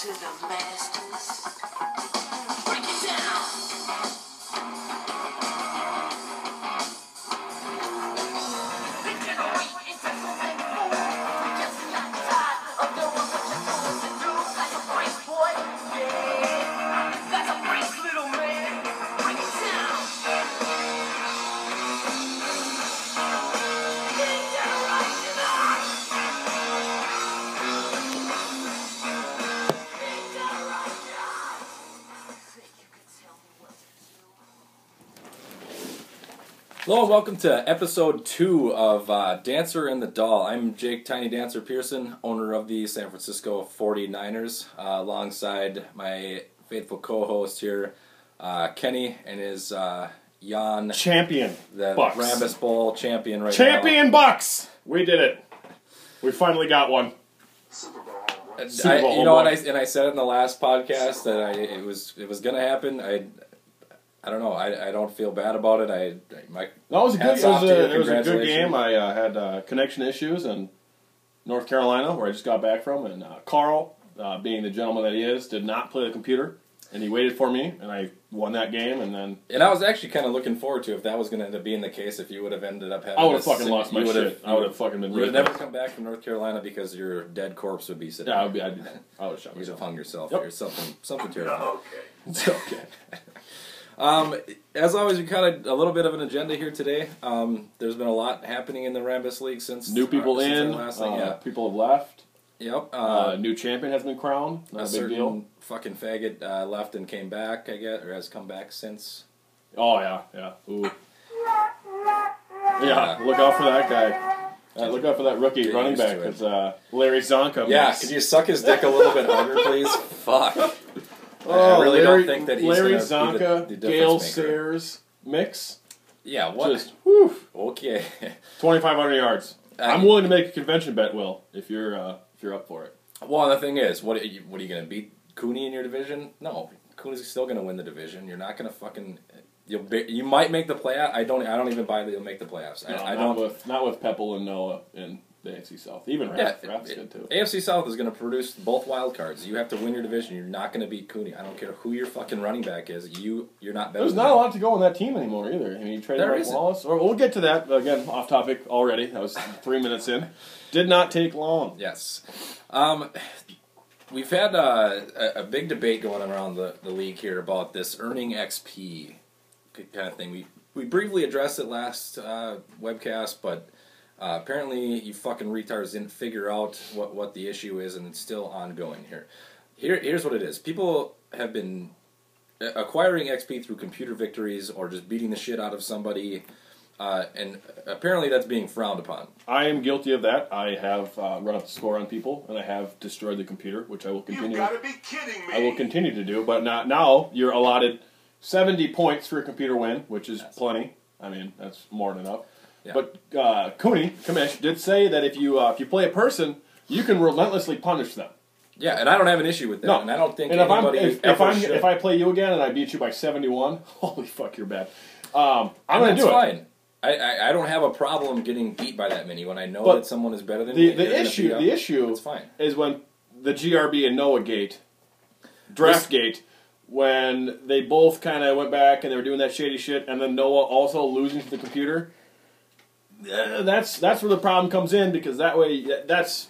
to the masters. Break it down. Hello and welcome to episode 2 of Dancer and the Doll. I'm Jake Tiny Dancer Pearson, owner of the San Francisco 49ers, alongside my faithful co-host here, Kenny, and his Jan. Champion The Bucks. Rambus Bowl champion right Champion Bucks! We did it. We finally got one. Super Bowl. now. Super Bowl You know, homeboy. and I said it in the last podcast that it was going to happen. I don't know. I don't feel bad about it. No, it was a good. Hats off to you. It was a good Congratulations. game. I had connection issues in North Carolina, where I just got back from, and Carl, being the gentleman that he is, did not play the computer, and he waited for me, and I won that game, and then And I was actually kind of looking forward to if that was going to end up being the case. If you would have ended up having, I would have this, fucking lost my you would shit. I would have fucking been. You would have really never come back from North Carolina because your dead corpse would be sitting. Yeah, I there. would have shot You'd have myself. hung yourself Yep. or something terrible. Okay. It's okay. As always, we got a little bit of an agenda here today. There's been a lot happening in the Rambus League since New people since in. our last thing. Yeah. People have left. Yep. New champion has been crowned. A Not a big certain deal. fucking faggot left and came back, I guess, or has come back since. Oh yeah. Ooh. Yeah, look out for that guy. Look out for that rookie Get running used back, to it. because Larry Zonka. Yeah, makes- could you suck his dick a little bit harder, please? Fuck. Oh, I really Larry, don't think that he's Larry gonna be Zonka, the Gale difference maker. Sayers mix. Yeah, what? Just whew, Okay. 2,500 yards. I'm willing to make a convention bet, Will, if you're up for it. Well, the thing is, what are you going to beat Cooney in your division? No, Cooney's still going to win the division. You're not going to fucking. You might make the playoff. I don't even buy that you'll make the playoffs. No, I don't. not with Peppel and Noah in the AFC South. Even Raph's good too. AFC South is going to produce both wild cards. You have to win your division. You're not going to beat Cooney. I don't care who your fucking running back is. You're not better. There's than not a him. lot to go on that team anymore either. I mean, you traded There Mike isn't. Wallace. Or we'll get to that again. Off topic already. That was 3 minutes in. Did not take long. Yes. We've had a big debate going around the league here about this earning XP kind of thing. We briefly addressed it last webcast, but apparently you fucking retards didn't figure out what the issue is, and it's still ongoing here. Here's what it is. People have been acquiring XP through computer victories or just beating the shit out of somebody, and apparently that's being frowned upon. I am guilty of that. I have run up the score on people, and I have destroyed the computer, which I will continue. You gotta be kidding me. I will continue to do, but not now. You're allotted 70 points for a computer win, which is plenty. I mean, that's more than enough. Yeah. But Cooney, Kamish, did say that if you play a person, you can relentlessly punish them. Yeah, and I don't have an issue with that, No. and I don't think And anybody ever should. if I play you again and I beat you by 71, holy fuck, you're bad. I'm going to do it. Fine. I don't have a problem getting beat by that many when I know But that someone is better than me. The issue it's fine. is when the GRB and Noah Gate, Draft Gate, when they both kind of went back and they were doing that shady shit, and then Noah also losing to the computer. That's where the problem comes in, because that way that's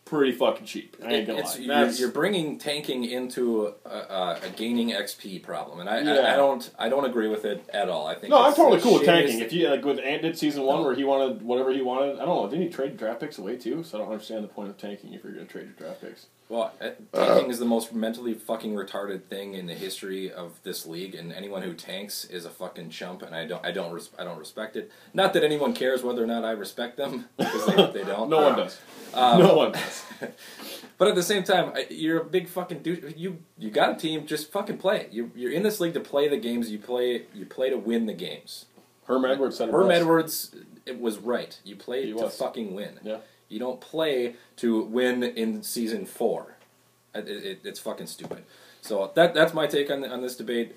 pretty fucking cheap. I ain't gonna lie. You're bringing tanking into a gaining XP problem, and Yeah. I don't agree with it at all. I think No, I'm it's totally the cool with shittiest- tanking. If you like with Ant did season 1 where he wanted whatever he wanted, I don't know. Didn't he trade draft picks away too? So I don't understand the point of tanking if you're going to trade your draft picks. Well, tanking is the most mentally fucking retarded thing in the history of this league, and anyone who tanks is a fucking chump, and I don't respect it. Not that anyone cares whether or not I respect them, because they don't. No one does. No one does. But at the same time, you're a big fucking dude. You got a team, just fucking play. You're in this league to play the games. You play to win the games. Herm Edwards said it Herm best. Edwards, it was right. You play He to was. fucking win. Yeah. You don't play to win in season 4. It's fucking stupid. So that's my take on this debate.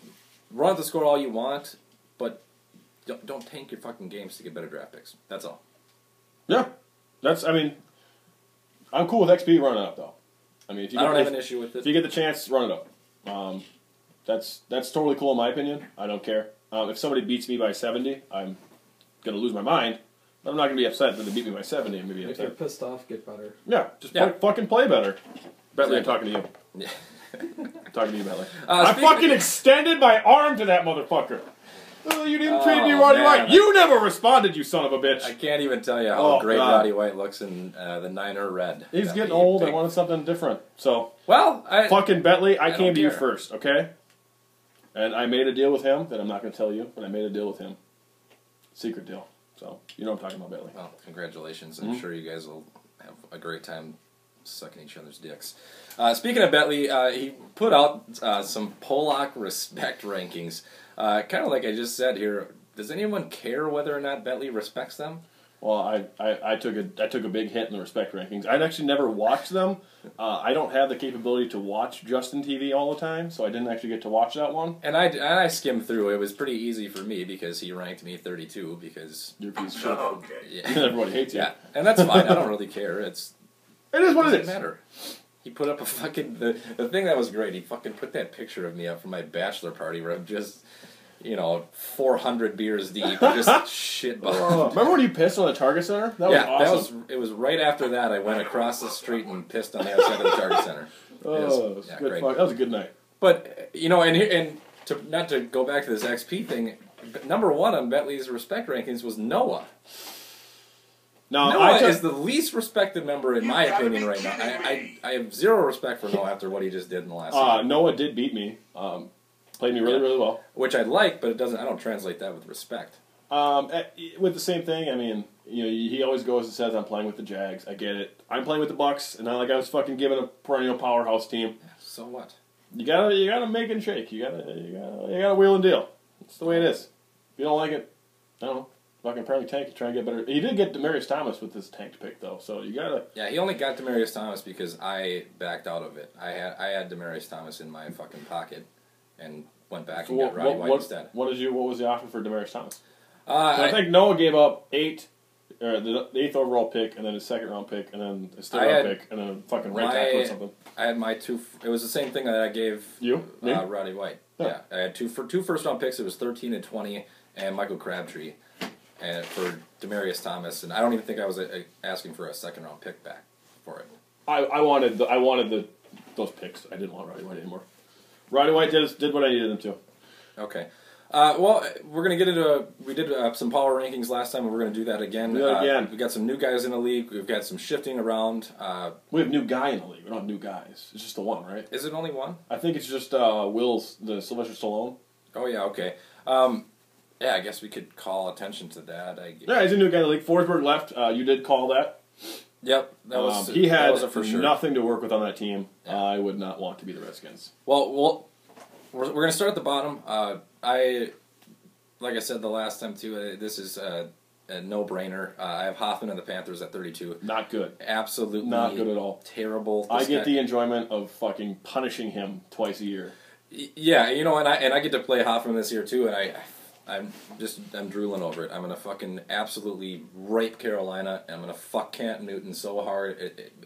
Run up the score all you want, but don't tank your fucking games to get better draft picks. That's all. Yeah. I mean, I'm cool with XP running up, though. I mean, if you I get, don't have an issue with if it. you get the chance, run it up. That's totally cool in my opinion. I don't care. If somebody beats me by 70, I'm gonna lose my mind. But I'm not gonna be upset that they beat me by 70. I'm gonna be If you're upset. pissed off, get better. Yeah, just Yeah. fucking play better. Bentley, I'm Exactly. talking to you. Yeah. I'm talking to you, Bentley. I speaking- fucking extended my arm to that motherfucker. Oh, you didn't treat me Oh, Roddy man. White. You never responded, you son of a bitch. I can't even tell you how Oh, great God. Roddy White looks in the Niner red. He's That'd getting be old. I big. wanted something different. So, Well, fucking Bentley, I don't came to you care. first, okay? And I made a deal with him that I'm not going to tell you, but I made a deal with him. Secret deal. So, you know what I'm talking about, Bentley. well, congratulations. Mm-hmm. I'm sure you guys will have a great time sucking each other's dicks. Speaking of Bentley, he put out some Pollock respect rankings. Kind of like I just said here. Does anyone care whether or not Bentley respects them? Well, I took a big hit in the respect rankings. I'd actually never watched them. I don't have the capability to watch Justin TV all the time, so I didn't actually get to watch that one. And I skimmed through. It was pretty easy for me because he ranked me 32 because You're a piece of shit. yeah, Everybody hates you. yeah, and that's fine. I don't really care. It is what it doesn't is. matter. He put up a fucking the thing that was great. He fucking put that picture of me up for my bachelor party where I'm just 400 beers deep, just shit. Oh, remember when you pissed on the Target Center? That was Yeah, awesome. it was right after that I went across the street and pissed on the outside of the Target Center. Oh, it was yeah, good great. fuck. That was a good night. But and to not to go back to this XP thing, number one on Bentley's respect rankings was Noah. Now, Noah is the least respected member in my opinion right now. I have zero respect for Noah after what he just did in the last season. Noah did beat me. Played me really, really well. Which I like, but it doesn't. I don't translate that with respect. With the same thing, I mean, he always goes and says, "I'm playing with the Jags." I get it. I'm playing with the Bucks, and not like I was fucking giving a perennial powerhouse team. So what? You gotta make and shake. You gotta wheel and deal. That's the way it is. If you don't like it, I don't know. Fucking apparently tank it, try and get better. He did get Demaryius Thomas with this tanked pick though, so you gotta. Yeah, he only got Demaryius Thomas because I backed out of it. I had Demaryius Thomas in my fucking pocket, and went back and got Roddy White instead. What was the offer for Demaryius Thomas? So I I think Noah gave up the 8th overall pick, and then his 2nd round pick, and then his 3rd round pick, and then a fucking right tackle or something. I had my two. It was the same thing that I gave You? Me? Roddy White. Yeah. Yeah, I had two first round picks. It was 13 and 20, and Michael Crabtree, and for Demaryius Thomas. And I don't even think I was asking for a 2nd round pick back for it. I wanted those picks. I didn't want Roddy White anymore. Roddy White did what I needed him to. Okay. Well, we're going to get into... We did some power rankings last time, and we're going to do that again. Do that again. We got some new guys in the league. We've got some shifting around. We have new guy in the league. We don't have new guys. It's just the one, right? Is it only one? I think it's just the Sylvester Stallone. Oh, yeah, okay. Yeah, I guess we could call attention to that. Yeah, he's a new guy in the league. Forsberg left. You did call that. Yep. That was, he had that was a for sure. nothing to work with on that team. Yeah. I would not want to be the Redskins. Well, we're going to start at the bottom. Like I said the last time, too, this is a no-brainer. I have Hoffman and the Panthers at 32. Not good. Absolutely Not good at all. Terrible. I This get guy- the enjoyment of fucking punishing him twice a year. Yeah, and I get to play Hoffman this year, too, and I'm drooling over it. I'm going to fucking absolutely rape Carolina, and I'm going to fuck Cam Newton so hard.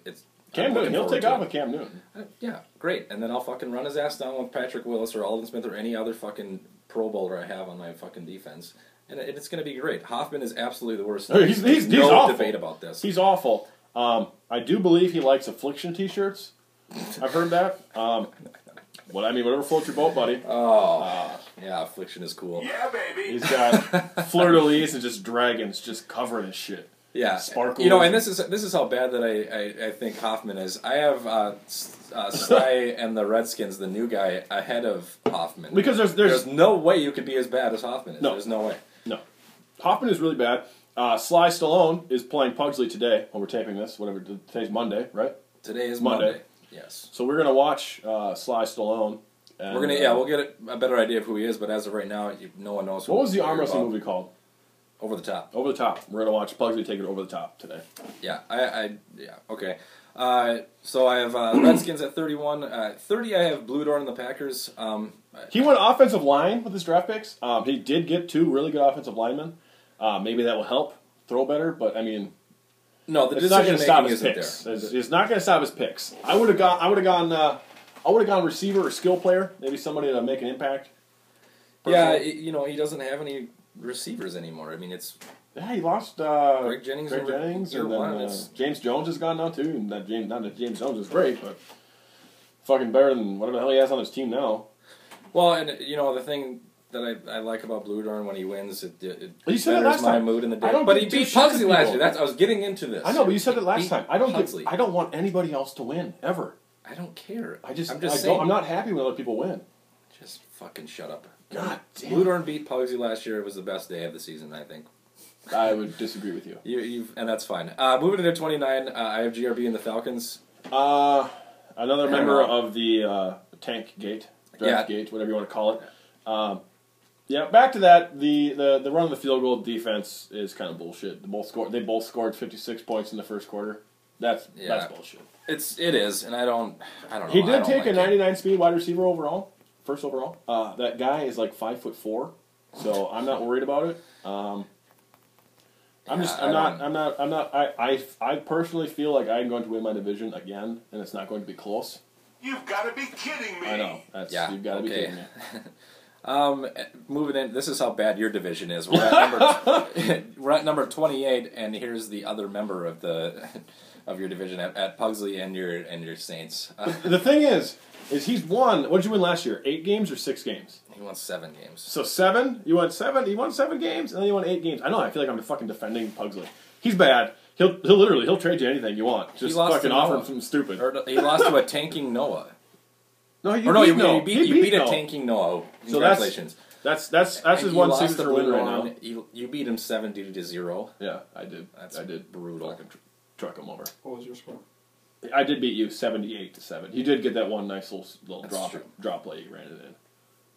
It's Cam I'm Newton, looking he'll forward take to off it. with Cam Newton. Yeah, great. And then I'll fucking run his ass down with Patrick Willis or Aldon Smith or any other fucking Pro Bowler I have on my fucking defense. And it's going to be great. Hoffman is absolutely the worst. He's There's no awful. debate about this. He's awful. I do believe he likes affliction T-shirts. I've heard that. Whatever floats your boat, buddy. Yeah, Affliction is cool. Yeah, baby. He's got fleur-de-lis and just dragons just covering his shit. Yeah, Sparkles. and this is how bad that I think Hoffman is. I have Sly and the Redskins, the new guy, ahead of Hoffman. Because there's no way you could be as bad as Hoffman is. No. There's no way. no. Hoffman is really bad. Sly Stallone is playing Pugsley today when we're taping this. Today's Monday, right? Today is Monday. Monday. Yes. So we're gonna watch Sly Stallone. And, We're gonna we'll get a better idea of who he is, but as of right now, no one knows. What was the who arm you're wrestling about. movie called? Over the Top. Over the Top. We're gonna watch Pugsley take it over the top today. Yeah, okay. So I have Redskins at 31. 30, I have Blue Door and the Packers. He went offensive line with his draft picks. He did get 2 really good offensive linemen. Maybe that will help throw better, but I mean, No, the It's not going decision to stop making his isn't picks. there. It's not going to stop his picks. I would have gone receiver or skill player. Maybe somebody to make an impact. Yeah, Personally. he doesn't have any receivers anymore. I mean, it's Yeah, he lost Greg Jennings. and year then one. It's- James Jones is gone now too. And not that James Jones is great, but fucking better than whatever the hell he has on his team now. Well, and the thing that I like about Blue Darn when he wins, it You said it betters last my time. mood in the day. I don't But he give two beat shits Pugsley at last people. year. I was getting into this. I know, but you said it He last beat time. I Pugsley. don't want anybody else to win ever. I don't care. I'm just saying. I'm not happy when other people win. Just fucking shut up. God damn. Blue Darn beat Pugsley last year. It was the best day of the season, I think. I would disagree with you. And that's fine. Moving into 29, I have GRB and the Falcons. Another I member don't know. of the tank gate, draft Yeah. gate, whatever you want to call it. Yeah, back to that. The run of the field goal defense is kind of bullshit. They both scored 56 points in the first quarter. That's bullshit. It is, and I don't know. He I did don't take like a it. 99 speed wide receiver overall, first overall. That guy is like 5'4", so I'm not worried about it. I personally feel like I'm going to win my division again, and it's not going to be close. You've got to be kidding me. I know. You've got to be kidding me. Moving in, this is how bad your division is. We're at number 28, and here's the other member of your division at Pugsley and your Saints. The thing is he's won. What did you win last year? 8 games or 6 games? He won 7 games. So 7. You won 7. He won 7 games, and then you won 8 games. I know. I feel like I'm fucking defending Pugsley. He's bad. He'll trade you anything you want. Just lost fucking to offer Noah. him something stupid. Or he lost to a tanking Noah. No, You beat a Noah. tanking Noah. So that's- Congratulations. That's And his you one lost to signature win Blue right Lawn. now. You beat him 70-0. Yeah, I did. That's I did. brutal. Fucking truck him over. What was your score? I did beat you 78-7. You did get that one nice little That's true. drop play. You ran it in.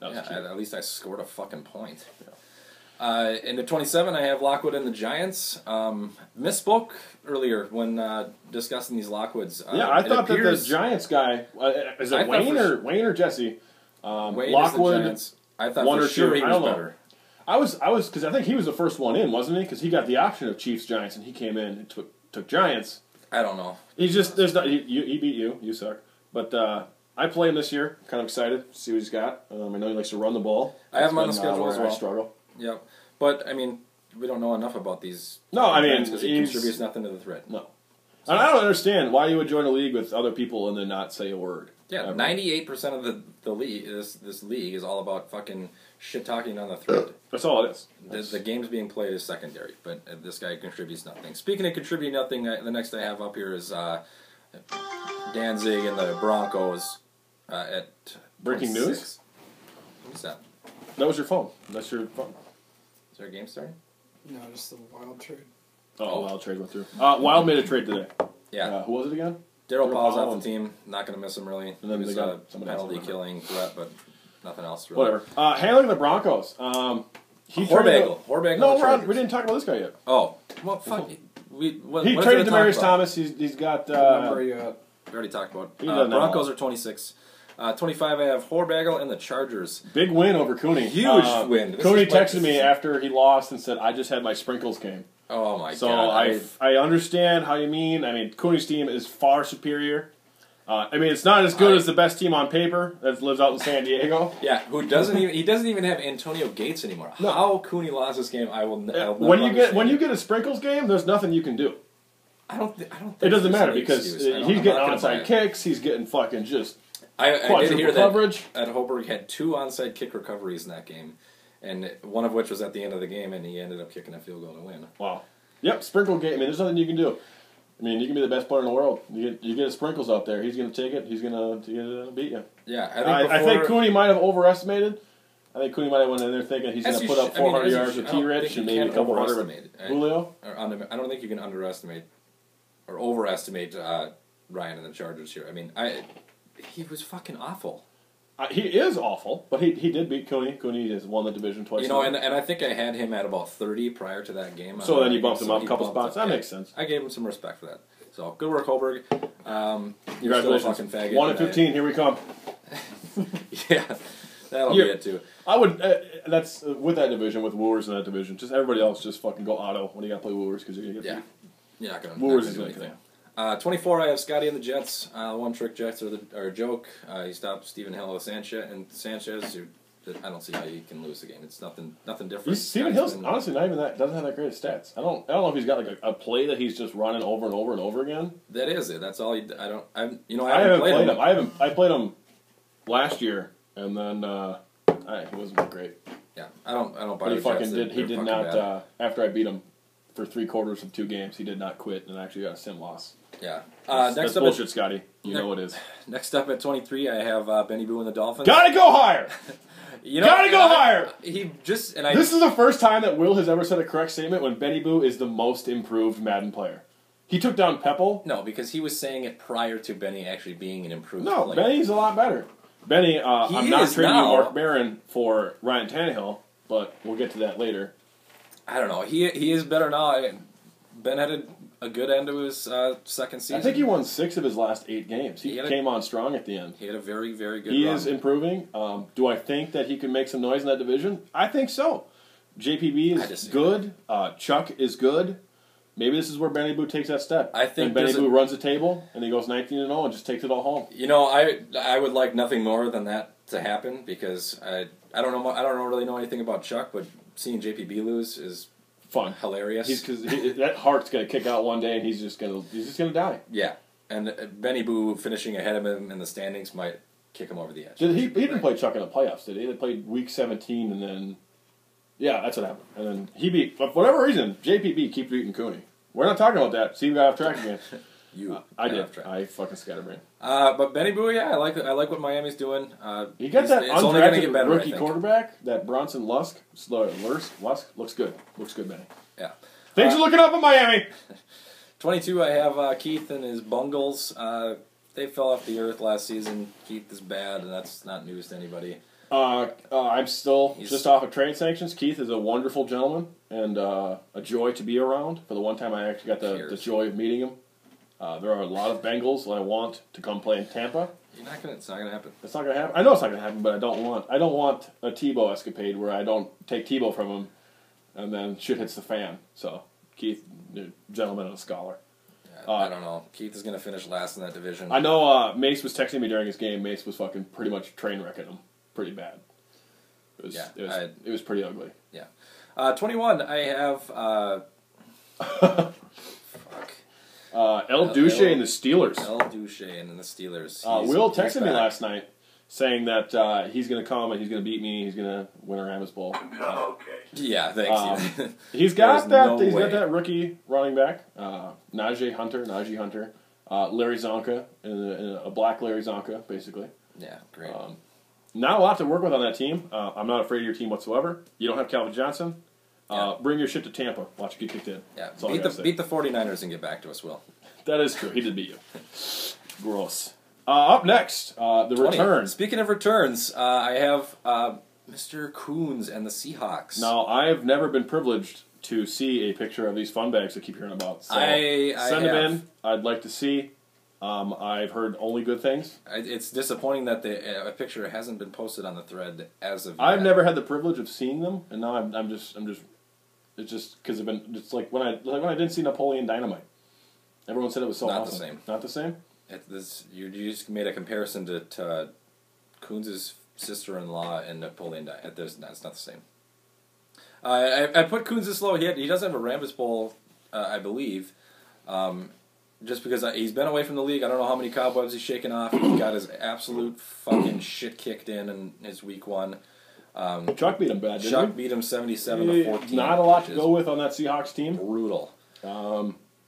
That was Yeah, cute. at least I scored a fucking point. Yeah. In the 27, I have Lockwood and the Giants. Misspoke earlier when discussing these Lockwoods. Yeah, I it thought that the appears Giants guy is I it thought Wayne or Jesse? Wade is the Lockwood. Giants. I thought one for or sure two. he I was don't know. better. I was because I think he was the first one in, wasn't he? Because he got the option of Chiefs Giants, and he came in and took Giants. I don't know. He's just there's not he beat you. You suck. But I play him this year. Kind of excited to see what he's got. I know he likes to run the ball. I have him on That's the been, schedule where as I well. struggle. Yep. But, I mean, we don't know enough about these. No, I mean, because he he's- contributes nothing to the thread. No. And I don't understand why you would join a league with other people and then not say a word. Yeah, ever. 98% of the league, this league is all about fucking shit talking on the thread. That's all it is. The games being played is secondary, but this guy contributes nothing. Speaking of contributing nothing, the next I have up here is Danzig and the Broncos at Breaking 26. news? What's that? That was your phone. That's your phone. Is there a game starting? No, just the wild trade. Oh, Wild trade went through. Wild made a trade today. Yeah. Who was it again? Daryl Daryl Powell's Powell off the team. Not going to miss him, really. And then He they was got a somebody else, penalty whatever. killing threat, but nothing else, really. Whatever. Handling the Broncos. He Horbagle. traded- Horbagle. No, and the we didn't talk about this guy yet. Oh. Well, fuck. What He is traded there to Demaryius talk about? Thomas. He's got. What number are you at? We already talked about. He doesn't know. Broncos are 26. 25, I have Horbagle and the Chargers. Big win over Cooney. Huge win. This Cooney is like- texted me after he lost and said, "I just had my sprinkles game." Oh my So god! I understand how you mean. I mean, Cooney's team is far superior. I mean, it's not as good as the best team on paper that lives out in San Diego. Yeah, he doesn't even have Antonio Gates anymore. No. How Cooney lost this game, I'll never When understand. you get a sprinkles game, there's nothing you can do. I don't think It doesn't there's matter any because excuse. he's I'm getting not gonna buy onside it. kicks. He's getting fucking just I did quadruple hear that coverage. Hoberg had 2 onside kick recoveries in that game, and one of which was at the end of the game, and he ended up kicking a field goal to win. Wow. Yep, sprinkle game. I mean, there's nothing you can do. I mean, you can be the best player in the world. You get a sprinkles out there. He's going to take it. He's going to beat you. Yeah, I think Cooney might have overestimated. I think Cooney might have went in there thinking he's going to put up 400 yards with T-Rich and maybe a couple hundred with Julio. I don't think you can underestimate or overestimate Ryan and the Chargers here. I mean, he was fucking awful. He is awful, but he did beat Cooney. Cooney has won the division twice. You know, and I think I had him at about 30 prior to that game. So then you bumped him up he a couple bumped spots. up. That Yeah, makes sense. I gave him some respect for that. So good work, Holberg. You're still a Congratulations. fucking faggot. 1-15. Here we come. Yeah, that'll be it too. I would. That's with that division, with Wooers in that division. Just everybody else, just fucking go auto when you got to play Wooers because you're gonna get Yeah. beat. You're not going Wooers to is do gonna anything. 24, I have Scotty and the Jets. One trick Jets are a joke. He stopped Stephen Hill with Sanchez. I don't see how he can lose the game. It's nothing different. Stephen Hill's honestly not even that. Doesn't have that great of stats. I don't know if he's got like a play that he's just running over and over and over again. That is it. That's all. I haven't played him. I played him last year, and then he wasn't great. Yeah, I don't buy But he the fucking Jets. did. He They're did fucking not. bad. After I beat him for 3/4 of 2 games, he did not quit and actually got a sim loss. Yeah. That's Next up, bullshit, Scotty. You know it is. next up at 23, I have Benny Boo and the Dolphins. Gotta go higher. Gotta go higher. This is the first time that Will has ever said a correct statement when Benny Boo is the most improved Madden player. He took down Pepple. No, because he was saying it prior to Benny actually being an improved No, player. Benny's a lot better. Benny, I'm not trading you Mark Barron for Ryan Tannehill, but we'll get to that later. I don't know. He is better now. Ben had a good end to his second season. I think he won 6 of his last 8 games. He came on strong at the end. He had a very, very good He run. is improving. Do I think that he can make some noise in that division? I think so. JPB is good. Chuck is good. Maybe this is where Benny Boo takes that step. I think and Benny Boo runs the table, and he goes 19-0 and just takes it all home. You know, I would like nothing more than that to happen because I don't really know anything about Chuck, but seeing JPB lose is fun, hilarious. Because that heart's gonna kick out one day, and he's just gonna die. Yeah, and Benny Boo finishing ahead of him in the standings might kick him over the edge. He didn't play Chuck in the playoffs, did he? They played week 17, and then that's what happened. And then he beat, for whatever reason, JPB keeps beating Cooney. We're not talking about that. See, we got off track again. I did. I fucking scatterbrain. But Benny Boo, yeah, I like what Miami's doing. He got that undrafted rookie I quarterback, that Bronson Lusk. Lusk looks good. Looks good, Benny. Yeah. Things are looking up in Miami. 22, I have Keith and his Bungles. They fell off the earth last season. Keith is bad, and that's not news to anybody. I'm still just off of trade sanctions. Keith is a wonderful gentleman and a joy to be around. For the one time I actually got the joy of meeting him. There are a lot of Bengals that I want to come play in Tampa. It's not gonna happen. It's not gonna happen. I know it's not gonna happen, but I don't want a Tebow escapade where I don't take Tebow from him, and then shit hits the fan. So Keith, gentleman and a scholar. Yeah, I don't know. Keith is gonna finish last in that division. I know. Mace was texting me during his game. Mace was fucking pretty much train wrecking him. Pretty bad. It was pretty ugly. Yeah. 21, I have El Duce and the Steelers. El Duce and the Steelers. Will texted me last night saying that he's going to come and he's going to beat me. He's going to win a Ramos Bowl. Okay. Yeah, thanks. He's got that. He's got that rookie running back, Najee Hunter, Larry Zonka, and a black Larry Zonka, basically. Yeah, great. Not a lot to work with on that team. I'm not afraid of your team whatsoever. You don't have Calvin Johnson. Bring your shit to Tampa. Watch it get kicked in. Yeah, beat the 49ers and get back to us, Will. That is true. He did beat you. Gross. Up next, the 20. return. Speaking of returns, I have Mr. Coons and the Seahawks. Now, I've never been privileged to see a picture of these fun bags I keep hearing about. So send them in. I'd like to see. I've heard only good things. It's disappointing that a picture hasn't been posted on the thread as of yet. I've never had the privilege of seeing them, and now I'm just it's just because it's like when I didn't see Napoleon Dynamite. Everyone said it was so not awesome. the same. Not the same. You just made a comparison to Coons' sister-in-law and Napoleon Dynamite. That's not the same. I put Coons this low. He does have a Rambus Bowl, I believe. Just because he's been away from the league, I don't know how many cobwebs he's shaken off. He got his absolute fucking shit kicked in his week 1. Chuck beat him bad, didn't Chuck beat him 77-14. Not a lot to go with on that Seahawks team. Brutal.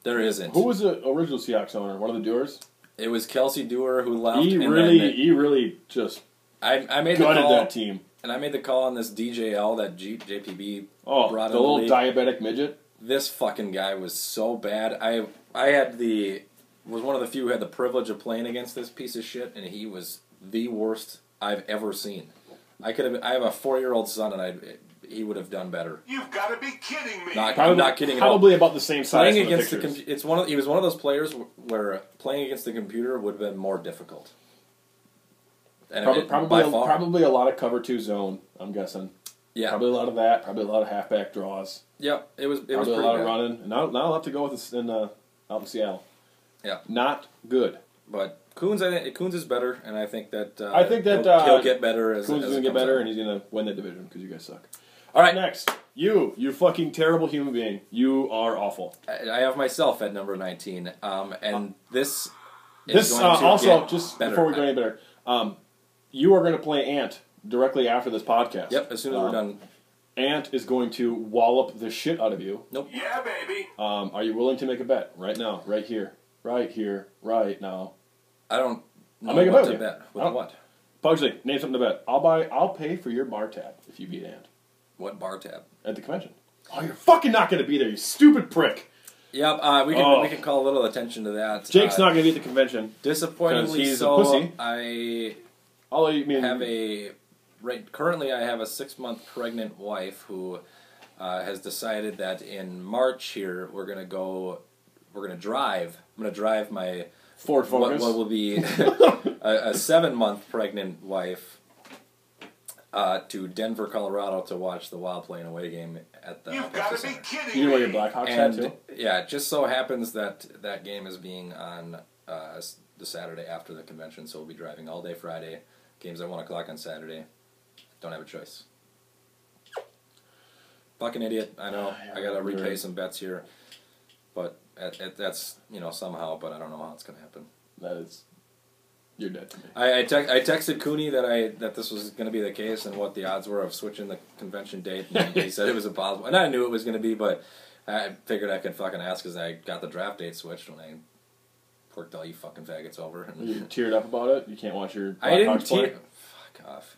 There isn't. Who was the original Seahawks owner? One of the Doers? It was Kelsey Dewar who left. He really just I made gutted the call, that team. And I made the call on this DJL that JPB brought in the little league. diabetic midget. This fucking guy was so bad. I was one of the few who had the privilege of playing against this piece of shit, and he was the worst I've ever seen. I have a 4-year-old son, and he would have done better. You've got to be kidding me. I'm not kidding at all. Probably about the same size. Playing against he was one of those players where playing against the computer would have been more difficult. And probably a lot of cover 2 zone. I'm guessing. Yeah, probably a lot of that. Probably a lot of halfback draws. Yep, it was probably pretty a lot bad. of running. And not a lot to go with in out in Seattle. Yeah. Not good. But Coons, I think Coons is better, and I think that he'll get better as Coons is as going it to get comes better, out. and he's going to win that division because you guys suck. All right, Next, you fucking terrible human being. You are awful. I have myself at number 19, and this is This going to also, get just better. before we go any better, you are going to play Ant directly after this podcast. Yep, as soon as we're done. Ant is going to wallop the shit out of you. Nope. Yeah, baby. Are you willing to make a bet right now, right here, right now? I don't know I'll make a what bet to with you. bet. With I'll- what? Pugsy, name something to bet. I'll pay for your bar tab if you beat Ant What bar tab? at the convention. Oh, you're fucking not going to be there, you stupid prick. Yep, we can call a little attention to that. Jake's not going to be at the convention. Disappointingly 'cause he's a so. pussy. I I'll mean, have currently I have a 6-month pregnant wife who has decided that in March here we're gonna drive. I'm gonna drive my Ford what Focus. will be a 7-month pregnant wife to Denver, Colorado to watch the Wild play an away game at the You've Pepsi got to be Center. kidding You me. know where your Blackhawks hat And too? yeah, it just so happens that that game is being on the Saturday after the convention, so we'll be driving all day Friday. Games at 1 o'clock on Saturday. Don't have a choice. Fucking idiot. I know. I gotta repay some bets here, but that's somehow. But I don't know how it's gonna happen. That is, you're dead to me. I texted Cooney that this was going to be the case and what the odds were of switching the convention date. And he said it was impossible, and I knew it was going to be, but I figured I could fucking ask because I got the draft date switched when I worked all you fucking faggots over. And You teared up about it. You can't watch your I didn't Blackhawks play? tear. Fuck off.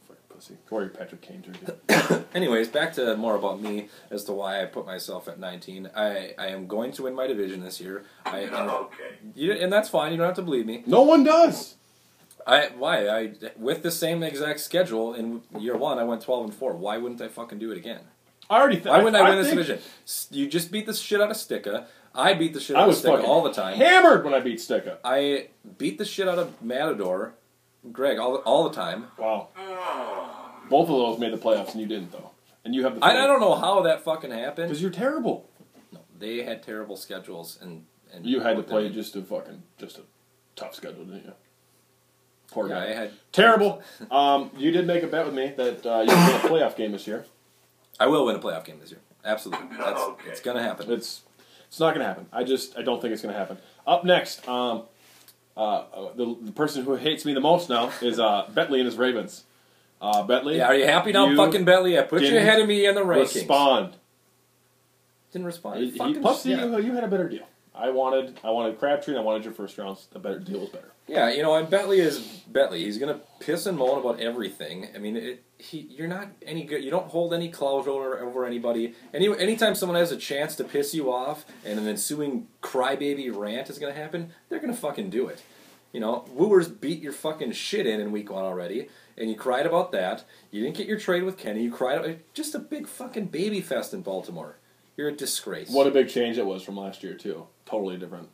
Fucking pussy. Or your Patrick Kane jersey. Anyways, back to more about me as to why I put myself at 19. I am going to win my division this year. Okay. And that's fine. You don't have to believe me. No one does. Why? With the same exact schedule in year 1, I went 12-4. Why wouldn't I fucking do it again? I already. Why wouldn't I win this think division? You just beat the shit out of Sticka. I beat the shit I out of was Sticka fucking all the time. hammered when I beat Sticka. I beat the shit out of Matador, Greg, all the time. Wow. Both of those made the playoffs, and you didn't though. And you have the. I don't know how that fucking happened. Because you're terrible. No, they had terrible schedules, and You had to play just a tough schedule, didn't you? Poor Yeah, guy. I had Terrible. You did make a bet with me that you would win a playoff game this year. I will win a playoff game this year. Absolutely, it's gonna happen. It's not going to happen. I don't think it's going to happen. Up next, the person who hates me the most now is Bentley and his Ravens. Bentley, Yeah, are you happy now, you fucking Bentley? I put you didn't ahead of me in the rankings. respond. Didn't respond. You had a better deal. I wanted Crabtree and I wanted your first round. A better deal was better. Yeah, and Bentley is Bentley. He's gonna piss and moan about everything. I mean, you're not any good. You don't hold any clout over anybody. Anytime someone has a chance to piss you off and an ensuing crybaby rant is gonna happen, they're gonna fucking do it. Wooers beat your fucking shit in week 1 already, and you cried about that. You didn't get your trade with Kenny. You cried about just a big fucking baby fest in Baltimore. You're a disgrace. What a big change it was from last year too. Totally different.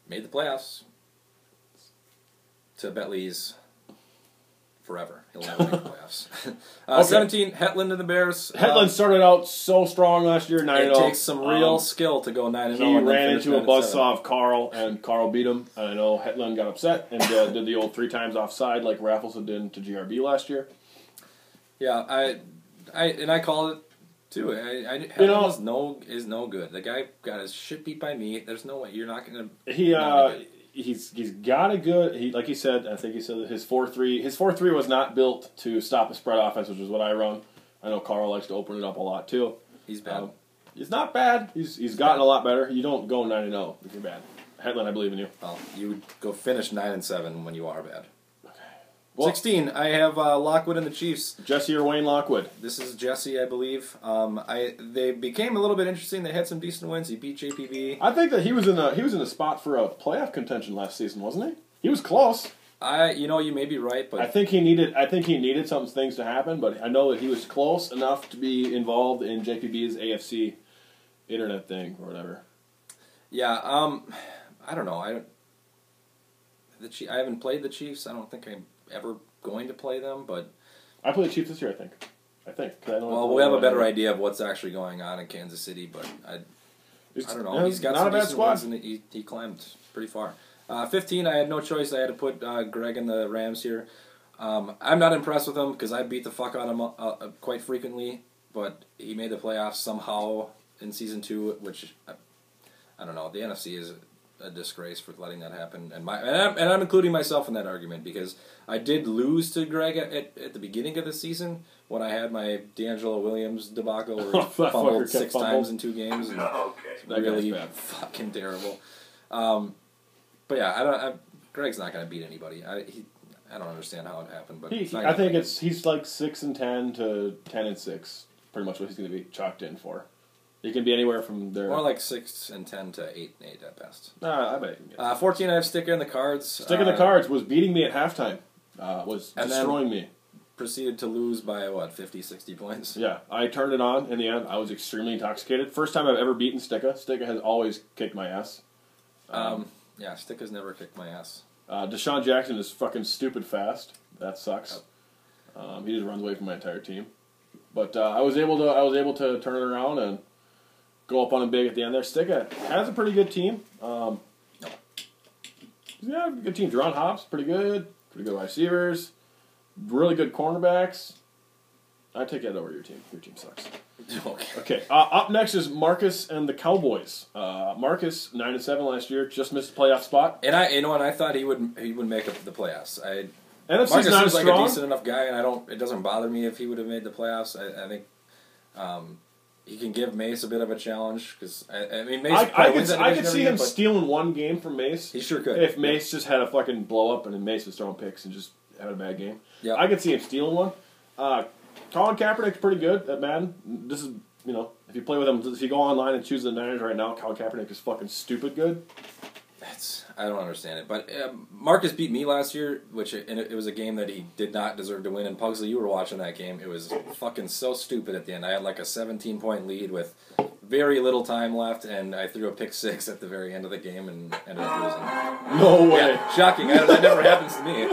Made the playoffs. To Bentley's forever. He'll never make the playoffs. Okay. 17, Hetland and the Bears. Hetland started out so strong last year, 9-0. It takes some real skill to go 9-0. He ran into a buzzsaw of Carl, and Carl beat him. And I know Hetland got upset and did the old 3 times offside like Raffles did to GRB last year. Yeah, I called it too. Hetland is no good. The guy got his shit beat by me. There's no way you're not gonna. He's got a good. Like he said, I think he said that his 4-3. His 4-3 was not built to stop a spread offense, which is what I run. I know Carl likes to open it up a lot too. He's bad. He's not bad. He's gotten a lot better. You don't go 9-0 if you're bad. Hetland, I believe in you. Well, you would go finish 9-7 when you are bad. Well, 16, I have Lockwood and the Chiefs. Jesse or Wayne Lockwood. This is Jesse, I believe. They became a little bit interesting. They had some decent wins. He beat JPB. I think that he was in a spot for a playoff contention last season, wasn't he? He was close. You may be right, but I think he needed some things to happen, but I know that he was close enough to be involved in JPB's AFC internet thing or whatever. yeah, I don't know. I haven't played the Chiefs. I don't think I'm ever going to play them, but I play the Chiefs this year, I think. 'Cause I don't well, we have a better idea of what's actually going on in Kansas City, but I don't know. He's got not some a bad decent squad. ones, and he climbed pretty far. 15, I had no choice. I had to put Greg in the Rams here. I'm not impressed with him because I beat the fuck out of him quite frequently, but he made the playoffs somehow in Season 2, which, I don't know. The NFC is a disgrace for letting that happen, and I'm including myself in that argument because I did lose to Greg at the beginning of the season when I had my D'Angelo Williams debacle where he That fucker fumbled kept 6 fumbling. times in 2 games. And That guy's really bad. fucking terrible. But yeah, Greg's not going to beat anybody. I don't understand how it happened, but it's not I gonna think happen. he's like 6-10 to 10-6. Pretty much what he's going to be chalked in for. He can be anywhere from there. More like 6-10 to 8-8 at best. I bet he can get 14, I have Sticker in the cards. Stick in the cards was beating me at halftime. Was And then- destroying me. Proceeded to lose by 50, 60 points. Yeah, I turned it on. In the end, I was extremely intoxicated. First time I've ever beaten Sticka. Sticka has always kicked my ass. Yeah, Sticker's never kicked my ass. Deshaun Jackson is fucking stupid fast. That sucks. He just runs away from my entire team. But I was able to turn it around and go up on him big at the end there. Sticka has a pretty good team. Yeah, good team. Jerron Hobbs, pretty good. Pretty good wide receivers. Really good cornerbacks. I take that over your team. Your team sucks. Okay. Okay. Up next is Marcus and the Cowboys. Marcus 9-7 last year, just missed the playoff spot. And I thought he would make it to the playoffs. NFC's Marcus not seems as like strong. a decent enough guy, and it doesn't bother me if he would have made the playoffs. I think he can give Mace a bit of a challenge because I mean Mace. I could see him stealing one game from Mace. He sure could. If Mace just had a fucking blow up and then Mace was throwing picks and just had a bad game. Yeah. I could see him stealing one. Colin Kaepernick's pretty good at Madden. This is, if you play with him, if you go online and choose the Niners right now, Colin Kaepernick is fucking stupid good. I don't understand it. But Marcus beat me last year, and it was a game that he did not deserve to win. And Pugsley, you were watching that game. It was fucking so stupid at the end. I had like a 17-point lead with very little time left, and I threw a pick 6 at the very end of the game and ended up losing. No way. Yeah, shocking. That never happens to me.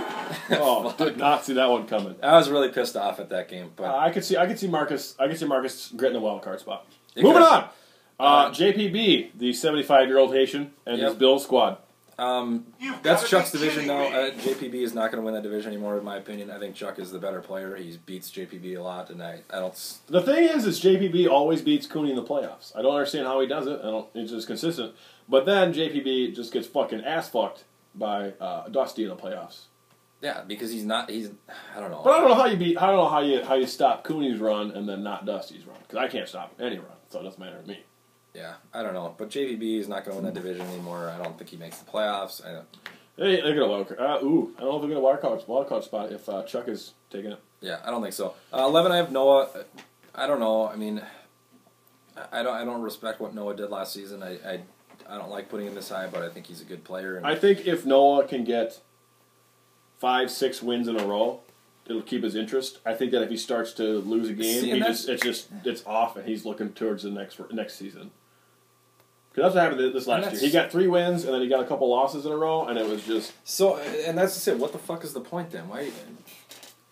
Oh, did not see that one coming. I was really pissed off at that game. But I could see Marcus getting the wild card spot. You Moving could. on. JPB, the 75-year-old Haitian, and his Yep. Bills squad. That's Chuck's division now. JPB is not going to win that division anymore, in my opinion. I think Chuck is the better player. He beats JPB a lot, and I don't. The thing is JPB always beats Cooney in the playoffs. I don't understand how he does it. It's just consistent. But then JPB just gets fucking ass fucked by Dusty in the playoffs. Yeah, because he's not. I don't know. But I don't know how you stop Cooney's run and then not Dusty's run, because I can't stop any run, so it doesn't matter to me. Yeah, I don't know. But JPB is not going to win that division anymore. I don't think he makes the playoffs. Hey, they get a wild card. I don't know if they get a wild card spot if Chuck is taking it. Yeah, I don't think so. 11, I have Noah. I don't know. I mean, I don't respect what Noah did last season. I don't like putting him this high, but I think he's a good player. And I think if Noah can get 5-6 wins in a row, it'll keep his interest. I think that if he starts to lose a game, it's off, and he's looking towards the next season. Because that's what happened this last year. He got 3 wins, and then he got a couple losses in a row, and it was just... So, and that's just it. What the fuck is the point then? Why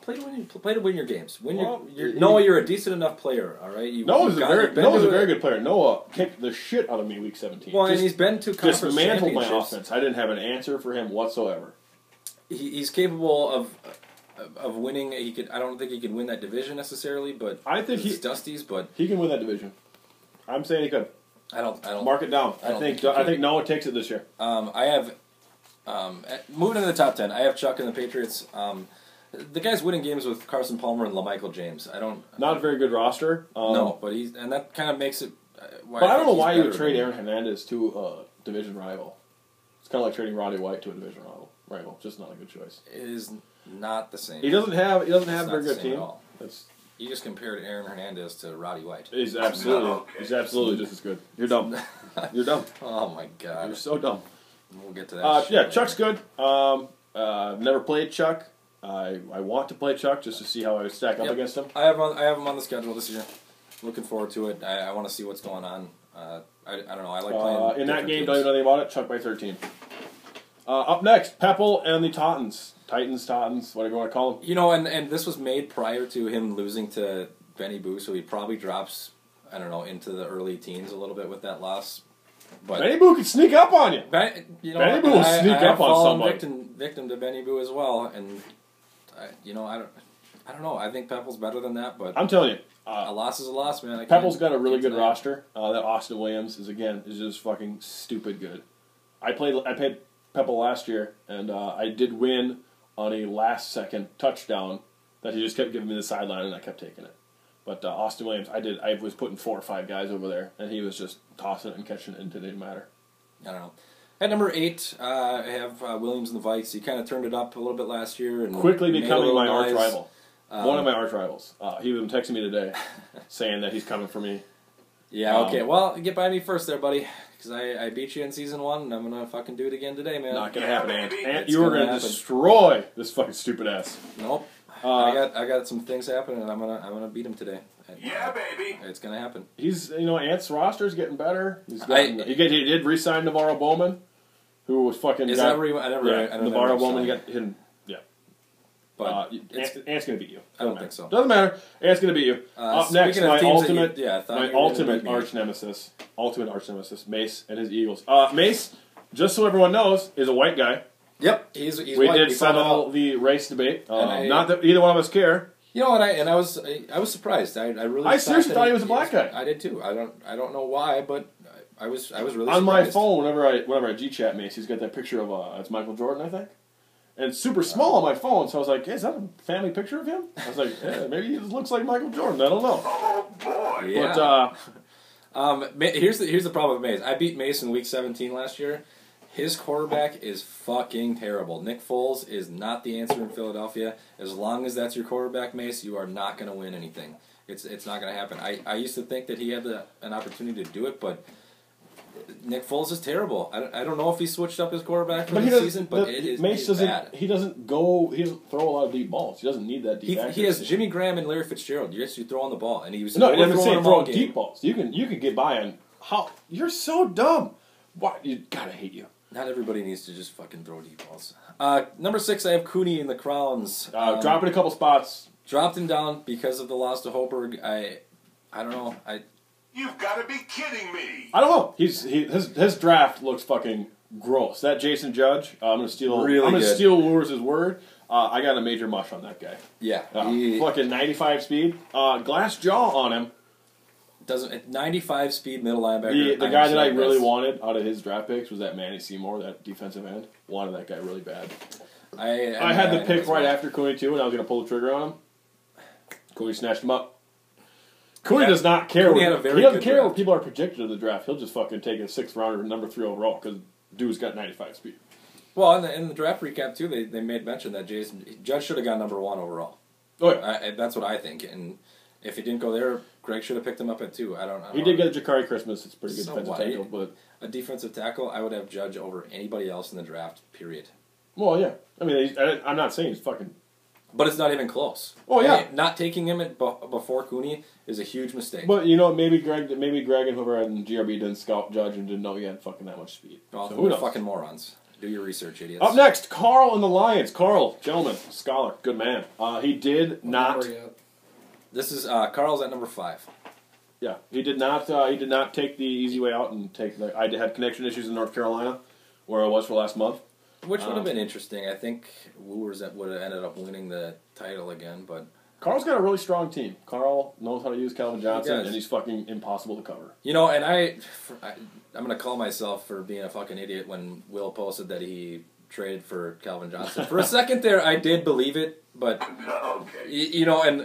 play to win your games? Noah, you're a decent enough player, all right? Noah's a very good player. Noah kicked the shit out of me week 17. Well, and he's been to conference dismantled my championships. offense. I didn't have an answer for him whatsoever. He's capable of winning. I don't think he could win that division necessarily, but I think it's Dusty's. But he can win that division. I'm saying he could. I don't Mark it down. I don't think I think Noah takes it this year. I have moving into the top 10. I have Chuck and the Patriots. The guy's winning games with Carson Palmer and LaMichael James. Not a very good roster. No, but that kind of makes it. But I don't know why you would trade Aaron Hernandez to a division rival. It's kind of like trading Roddy White to a division rival. Just not a good choice. It is not the same. He doesn't have a very not the good same team. at all. That's You just compared Aaron Hernandez to Roddy White. he's absolutely just as good. You're dumb. You're dumb. Oh my god. You're so dumb. We'll get to that. Yeah, Chuck's good. I've never played Chuck. I want to play Chuck just to see how I would stack up against him. I have him on the schedule this year. Looking forward to it. I want to see what's going on. I don't know. I like playing in that different game. teams. Don't even know anything about it. Chuck by 13. Up next, Pepple and the Titans, whatever you want to call them. You know, and this was made prior to him losing to Benny Boo, so he probably drops, I don't know, into the early teens a little bit with that loss. But Benny Boo can sneak up on you. Benny Benny Boo will sneak I up have on fallen somebody. victim to Benny Boo as well, and I don't know. I think Pepple's better than that, but I'm telling you, a loss is a loss, man. Pepple's got a really can't good deny it. roster. That Austin Williams is just fucking stupid good. I played Pepple last year, and I did win on a last second touchdown that he just kept giving me the sideline, and I kept taking it. But Austin Williams, I was putting 4 or 5 guys over there, and he was just tossing it and catching it, and it didn't matter. I don't know. At number 8, I have Williams and the Vikes. He kind of turned it up a little bit last year, and Quickly made a becoming little my arch noise. rival. One of my arch rivals. He was texting me today, saying that he's coming for me. Yeah, okay. Well, get by me first there, buddy. Because I beat you in season 1, and I'm going to fucking do it again today, man. Not gonna Yeah, happen, Ant. baby. Ant, It's you are gonna gonna happen. destroy this fucking stupid ass. Nope. I got some things happening, and I'm gonna beat him today. Yeah, baby. It's gonna happen. He's Ant's roster's getting better. He I- did re-sign Navarro Bowman, who was fucking. Is that where you? I never. Navarro Bowman got him. Yeah, But Ant's gonna beat you. I don't Doesn't think so. matter. Doesn't matter. Ant's gonna beat you. Up next, speaking of my teams that ultimate, I thought my you were gonna ultimate beat me. arch nemesis, Mace and his Eagles. Mace, just so everyone knows, is a white guy. Yep, he's We white. did We found settle out. the race debate. And Not that either one of us care. You know what? I was surprised. I really. I seriously thought he was a black guy. I did too. I don't know why, but I was really On my surprised. phone, whenever I G-chat Mace, he's got that picture of it's Michael Jordan, I think. And it's super small on my phone, so I was like, is that a family picture of him? I was like, yeah, maybe he looks like Michael Jordan. I don't know. Oh, boy. Yeah. But Here's the problem with Mace. I beat Mace in week 17 last year. His quarterback is fucking terrible. Nick Foles is not the answer in Philadelphia. As long as that's your quarterback, Mace, you are not going to win anything. It's not going to happen. I used to think that he had an opportunity to do it, but Nick Foles is terrible. I don't know if he switched up his quarterback for the season, but Mace it's doesn't. bad. He doesn't throw a lot of deep balls. He doesn't need that deep. He has accuracy. Jimmy Graham and Larry Fitzgerald. Yes, you throw on the ball, and he was No, he doesn't overthrowing say them throw all game. deep balls. You can get by on how you're so dumb. Why you gotta hate you. Not everybody needs to just fucking throw deep balls. Number 6, I have Cooney in the Crowns. Dropping a couple spots. Dropped him down because of the loss to Hoberg. I don't know. You've got to be kidding me. I don't know. His draft looks fucking gross. That Jason Judge, I'm gonna steal. Really I'm gonna good. steal Lewis' word. I got a major mush on that guy. Yeah, Fucking 95 speed. Glass jaw on him. doesn't 95 speed middle linebacker. The guy that I understand really this. wanted out of his draft picks was that Manny Seymour, that defensive end. Wanted that guy really bad. I had the pick right after Cooney too, and I was gonna pull the trigger on him. Cooney snatched him up. Cooney does not care. Cooney had a very He doesn't good care draft. what people are projected to the draft. He'll just fucking take a 6th rounder, number 3 overall, because dude's got 95 speed. Well, in the draft recap too, they made mention that Jason Judge should have gone number 1 overall. Oh yeah. That's what I think. And if he didn't go there, Greg should have picked him up at 2. I don't know. He did get a Jakari Christmas. It's a pretty good So defensive what? tackle, but A defensive tackle, I would have Judge over anybody else in the draft. Period. well, yeah. I mean, I'm not saying he's fucking. But it's not even close. Oh, yeah. And not taking him before Cooney is a huge mistake. But maybe Greg and whoever in GRB didn't scout Judge and didn't know he had fucking that much speed. Well, So who who are knows? fucking morons? Do your research, idiots. Up next, Carl and the Lions. Carl, gentleman, scholar, good man. He did not. Or yet. This is Carl's at number 5. Yeah, he did not. He did not take the easy way out and take. I had connection issues in North Carolina, where I was for last month. Which would have been interesting. I think Wooers would have ended up winning the title again, but Carl's got a really strong team. Carl knows how to use Calvin Johnson, does. and he's fucking impossible to cover. and I'm gonna call myself for being a fucking idiot when Will posted that he traded for Calvin Johnson. For a second there, I did believe it, but Okay. and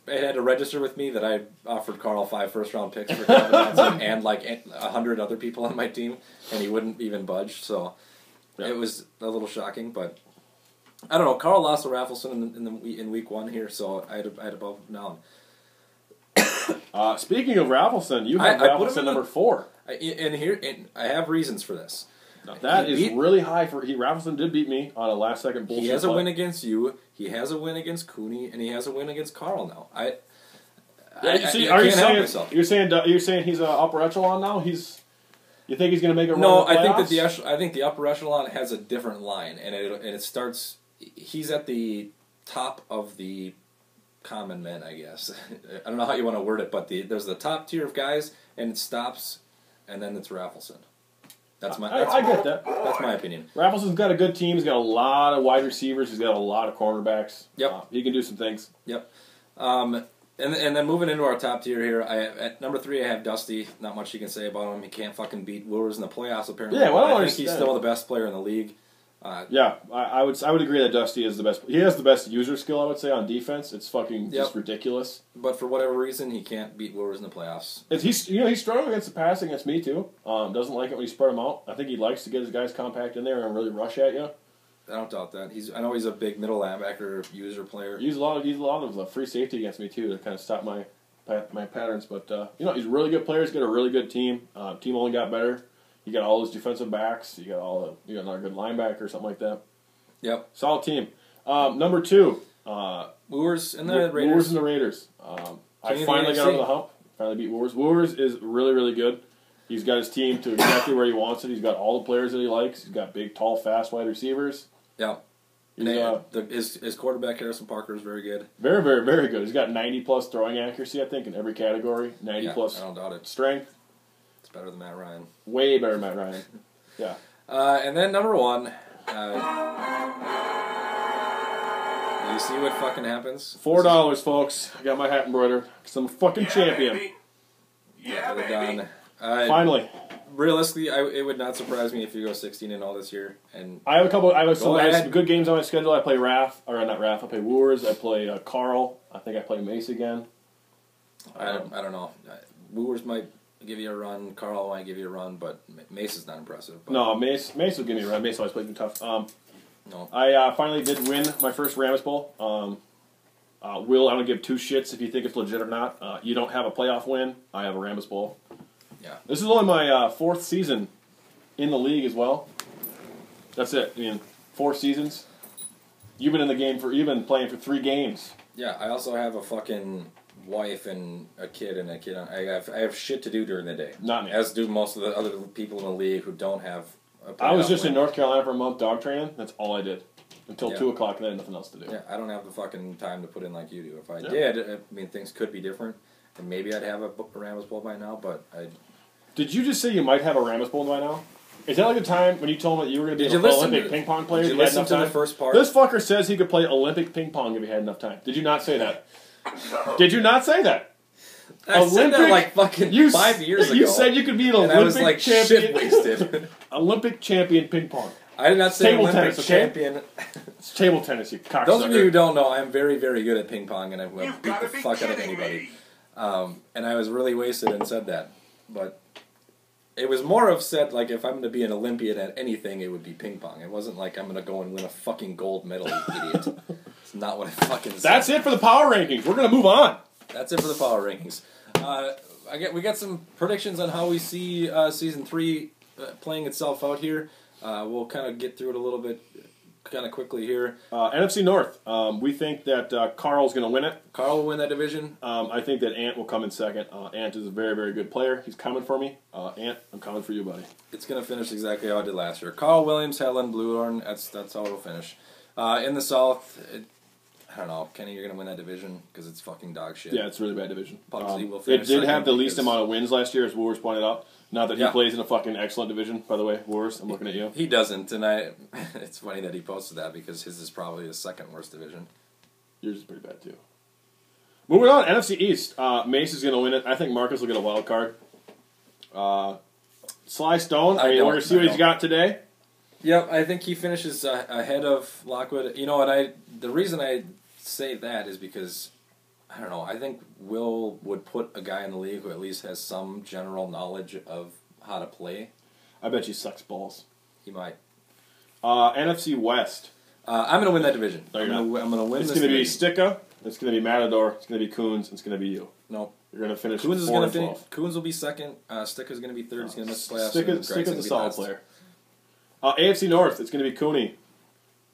it had to register with me that I offered Carl 5 first-round picks for Calvin Johnson and like 100 other people on my team, and he wouldn't even budge. So Yeah. it was a little shocking, but I don't know. Carl lost to Raffleson in week 1 here, so I had to bump him down. Speaking of Raffleson, you have I put him Raffleson in number 4. And I have reasons for this. Now, that He is beat- really high for. Raffleson did beat me on a last-second bullshit. He has a play. win against you. He has a win against Cooney, and he has a win against Carl now. I See, I are you can't help saying myself. you're saying he's upper echelon now? You think he's going to make a run? No, in the I think playoffs? I think the upper echelon has a different line, and it starts. He's at the top of the common men, I guess. I don't know how you want to word it, but there's the top tier of guys, and it stops, and then it's Raffleson. That's my I get that. that's my opinion. Raffleson's got a good team. He's got a lot of wide receivers. He's got a lot of cornerbacks. Yep. He can do some things. Yep. And then moving into our top tier here, at number 3 I have Dusty. Not much you can say about him. He can't fucking beat Wooers in the playoffs apparently. Yeah, well, I I think understand. he's still the best player in the league. Yeah, I would agree that Dusty is the best. He has the best user skill, I would say, on defense. It's fucking just ridiculous. But for whatever reason, he can't beat Wooers in the playoffs. He's struggling against the passing against me too. Doesn't like it when you spread him out. I think he likes to get his guys compact in there and really rush at you. I don't doubt that. I know he's a big middle linebacker user player. Use a lot of free safety against me too to kind of stop my patterns. But he's a really good player. He's got a really good team. Team only got better. You got all those defensive backs. You got another good linebacker or something like that. Yep. Solid team. Number 2. Wooers and the Raiders. Wooers and the Raiders. I King of the finally got NFC. over the hump. Finally beat Wooers. Wooers is really, really good. He's got his team to exactly where he wants it. He's got all the players that he likes. He's got big, tall, fast wide receivers. Yeah. He's His quarterback, Harrison Parker, is very good. very, very, very good. He's got 90-plus throwing accuracy, I think, in every category. 90-plus I don't doubt it. strength. It's better than Matt Ryan. Way better than Matt Ryan. Yeah. And then number 1, you see what fucking happens? $4, folks. I got my hat embroidered because I'm a fucking champion. Yeah, we're done. Finally. Realistically, it would not surprise me if you go 16-0 this year. And I have some ahead. good games on my schedule. I play I play Wooers. I play Carl. I think I play Mace again. I don't know. Wooers might give you a run. Carl might give you a run, but Mace is not impressive. But No, Mace will give me a run. Mace always plays me tough. no. I finally did win my first Ramos Bowl. Will, I don't give 2 shits if you think it's legit or not. You don't have a playoff win. I have a Ramos Bowl. Yeah. This is only my 4th season in the league as well. That's it. 4 seasons. You've been playing for 3 games. Yeah, I also have a fucking wife and a kid. I have shit to do during the day. Not me. As do most of the other people in the league who don't have a playoff I was just win. in North Carolina for a month dog training. That's all I did. Until 2 o'clock and I had nothing else to do. Yeah, I don't have the fucking time to put in like you do. If I Yeah. did, things could be different. And maybe I'd have a Ramos Bowl by now, but I... Did you just say you might have a Ramos Bowl by now? Is that like the time when you told me that you were going to be Did an you listen Olympic to- ping pong player? Did you if had listen enough to the time? first part? This fucker says he could play Olympic ping pong if he had enough time. Did you not say that? Did you not say that? I said that like fucking 5 years ago. You said you could be an and I was Olympic like champion. shit wasted. Olympic champion ping pong. I did not say Table Olympic tennis, okay? champion. It's table tennis, you cocksucker. Those of you who don't know, I'm very, very good at ping pong, and I will You've beat the gotta be fuck out of kidding anybody. me. And I was really wasted and said that. But it was more of said, like, if I'm going to be an Olympian at anything, it would be ping pong. It wasn't like I'm going to go and win a fucking gold medal, you idiot. It's not what I fucking said. That's it for the power rankings. We're going to move on. That's it for the power rankings. We got some predictions on how we see Season 3 playing itself out here. We'll kind of get through it a little bit kind of quickly here. NFC North. We think that Carl's going to win it. Carl will win that division. I think that Ant will come in second. Ant is a very, very good player. He's coming for me. Ant, I'm coming for you, buddy. It's going to finish exactly how it did last year. Carl Williams, Helen, Bluehorn, that's how it'll finish. In the South, I don't know. Kenny, you're going to win that division because it's fucking dog shit. Yeah, it's a really bad division. Pugsy will It finish did have second the least because- amount of wins last year, as Woors pointed out. Not that he Yeah. plays in a fucking excellent division, by the way. Woors, I'm looking at you. He doesn't, and it's funny that he posted that because his is probably his second worst division. Yours is pretty bad, too. Moving on, NFC East. Mace is going to win it. I think Marcus will get a wild card. Sly Stone, I we're don't- going to see what I he's got today. Yep, I think he finishes ahead of Lockwood. You know, and the reason I say that is because, I don't know, I think Will would put a guy in the league who at least has some general knowledge of how to play. I bet you sucks balls. He might. NFC West. I'm going to win that division. No, you're I'm going to win It's this going to be division. Sticka. It's going to be Matador. It's going to be Coons. It's going to be you. No. You're going to finish Coons is 4 going and to 12. finish. Coons will be second. Sticker's going to be third. He's going to miss the playoffs. Sticka's and Greg's a gonna be solid last. player. AFC North. It's going to be Cooney.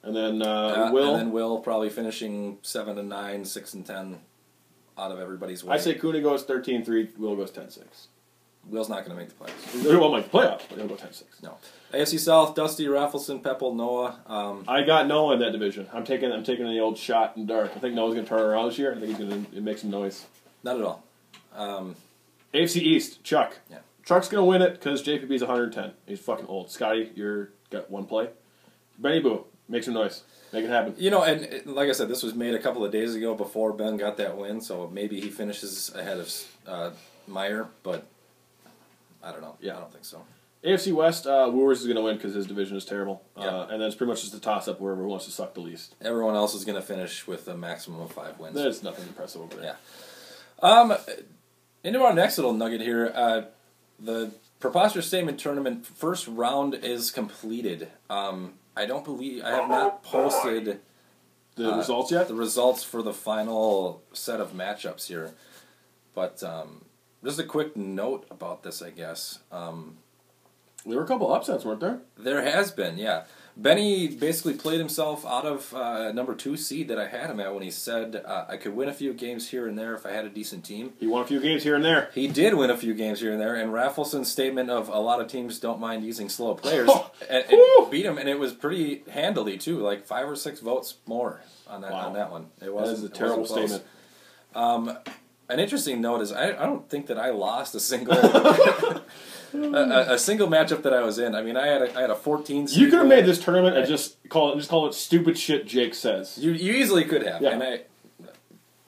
And then Will. And then Will probably finishing 7-9, 6-10 out of everybody's way. I say Cooney goes 13-3. Will goes 10-6. Will's not going to make the playoffs. He won't make the playoffs, but he'll go 10-6. No. AFC South, Dusty, Raffleson, Pepple, Noah. I got Noah in that division. I'm taking the old shot in dark. I think Noah's going to turn around this year. I think he's going to make some noise. Not at all. AFC East, Chuck. Yeah. Truck's gonna win it because JPB's 110. He's fucking old. Scotty, you're got one play. Benny Boo, make some noise. Make it happen. You know, and like I said, this was made a couple of days ago before Ben got that win, so maybe he finishes ahead of Meyer, but I don't know. Yeah. I don't think so. AFC West, Wooers is going to win because his division is terrible. Yeah. And then it's pretty much just a toss-up wherever wants to suck the least. Everyone else is going to finish with a maximum of 5 wins. There's nothing impressive over there. Yeah. Into our next little nugget here. The Preposterous Statement Tournament first round is completed. I don't believe... I have not posted... The results yet? The results for the final set of matchups here. But just a quick note about this, I guess. There were a couple upsets, weren't there? There has been, yeah. Benny basically played himself out of number 2 seed that I had him at when he said I could win a few games here and there if I had a decent team. He won a few games here and there. He did win a few games here and there, and Raffleson's statement of a lot of teams don't mind using slow players and beat him, and it was pretty handily too, like 5 or 6 votes more on that one. It That is a terrible statement. An interesting note is I don't think that I lost a single a single matchup that I was in. I mean, I had a 14 seed. You could have made this tournament and just call it stupid shit Jake says. You easily could have. Yeah. And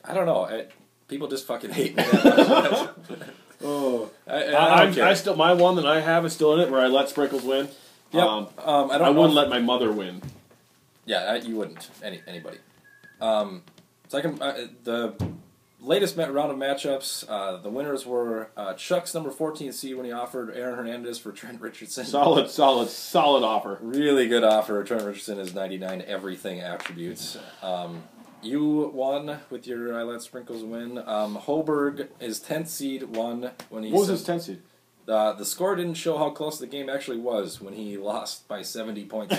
I don't know. People just fucking hate me that much. Oh, I don't care. I still, my one that I have is still in it where I let Sprinkles win. Yep. I wouldn't let my mother win. Yeah, you wouldn't. Anybody. Second, the latest round of matchups, the winners were Chuck's number 14 seed when he offered Aaron Hernandez for Trent Richardson. Solid offer. Really good offer. Trent Richardson is 99 everything attributes. You won with your I Let Sprinkles win. Hoberg is 10th seed won when he... What was his 10th seed? The score didn't show how close the game actually was when he lost by 70 points.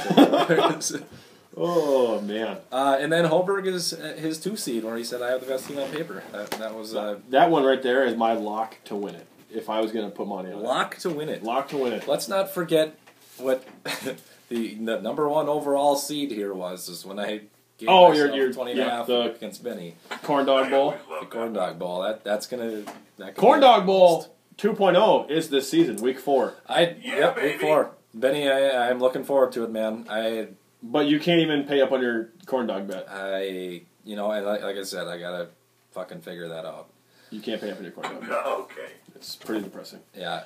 Oh, man. And then Holberg is his 2 seed where he said, I have the best team on paper. That was... that one right there is my lock to win it, if I was going to put money on it. Lock to win it. Lock to win it. Let's not forget what the number 1 overall seed here was when I gave myself 20 and a half against Benny. Corn Dog Bowl. The Corn Dog Bowl. That's going to... Corn Dog Bowl 2.0 is this season, week 4. Yep, week 4. Benny, I'm looking forward to it, man. But you can't even pay up on your corn dog bet. And like I said, I gotta fucking figure that out. You can't pay up on your corn dog bet. Okay. It's pretty depressing. Yeah.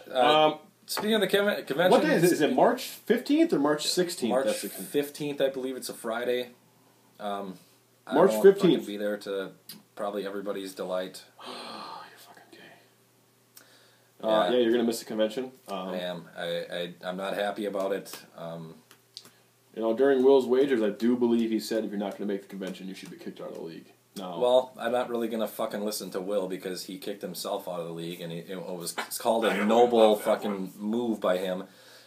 Speaking of the convention... What day is it? Is it March 15th or March 16th? March 15th, I believe it's a Friday. March I won't 15th. fucking be there to probably everybody's delight. Oh, you're fucking gay. Yeah. Yeah, you're going to miss the convention. I am. I'm not happy about it. During Will's wagers, I do believe he said if you're not going to make the convention, you should be kicked out of the league. No. Well, I'm not really going to fucking listen to Will because he kicked himself out of the league, and it's called a noble fucking move by him.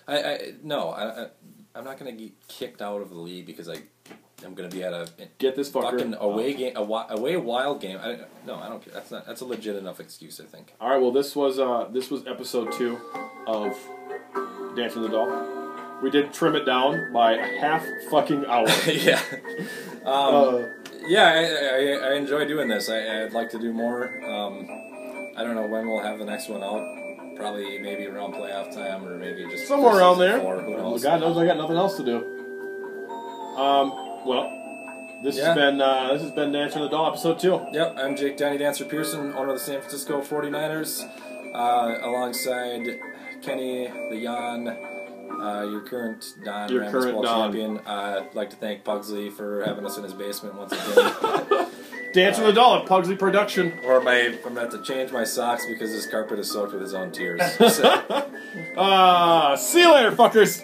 I'm not going to get kicked out of the league because I'm going to be at a get this fucker fucking away game, away wild game. I don't care. That's a legit enough excuse, I think. All right. Well, this was episode 2 of Dancing the Doll. We did trim it down by a half fucking hour. Yeah. I enjoy doing this. I'd like to do more. I don't know when we'll have the next one out. Probably maybe around playoff time or maybe just somewhere around there. 4, who knows? God knows I got nothing else to do. This has been Dancing the Doll episode 2. Yep, I'm Jake Danny Dancer Pearson, owner of the San Francisco 49ers, alongside Kenny the Jan, your current Don Rams Bowl champion. I'd like to thank Pugsley for having us in his basement once again. Dancing the Doll at Pugsley Production. I'm going to have to change my socks because his carpet is soaked with his own tears. See you later, fuckers.